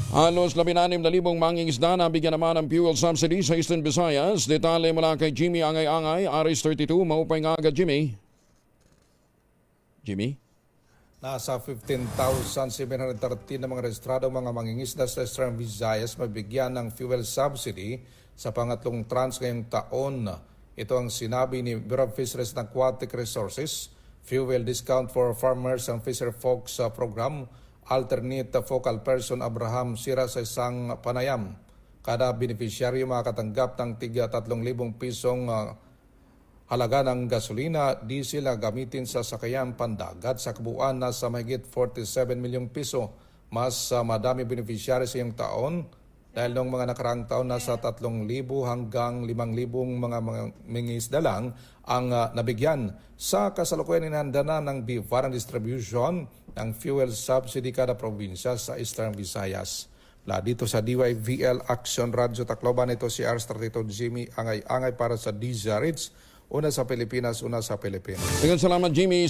Halos 16,000 mangingisda na bigyan naman ng fuel subsidy sa Eastern Visayas. Detalye mula kay Jimmy Angay-Angay, Aris 32, maupay nga agad Jimmy. Jimmy? Nasa 15,713 na mga rehistrado mga mangingisda sa Eastern Visayas mabigyan ng fuel subsidy sa pangatlong tranche ngayong taon. Ito ang sinabi ni Bureau of Fisheries and Aquatic Resources, Fuel Discount for Farmers and Fisher Folks Program, alternate focal person Abraham Sira sa isang panayam. Kada beneficiaryo makakatanggap ng tiga 3,000 pisong halaga ng gasolina, diesel na gamitin sa sakayan pandagat sa kabuuan na sa mahigit 47 milyong piso. Mas madami beneficiary sa iyong taon dahil noong mga nakaraang taon nasa 3,000 hanggang 5,000 mga mangingisda lang ang nabigyan. Sa kasalukuyan inihanda na ng BIVAR ang distribution ng fuel subsidy kada probinsya sa Eastern Visayas. Mula dito sa DYVL Action Radio Tacloban, ito si R32 Jimmy Angay-Angay para sa DZRH. Una sa Pilipinas, una sa Pilipinas. Salamat Jimmy.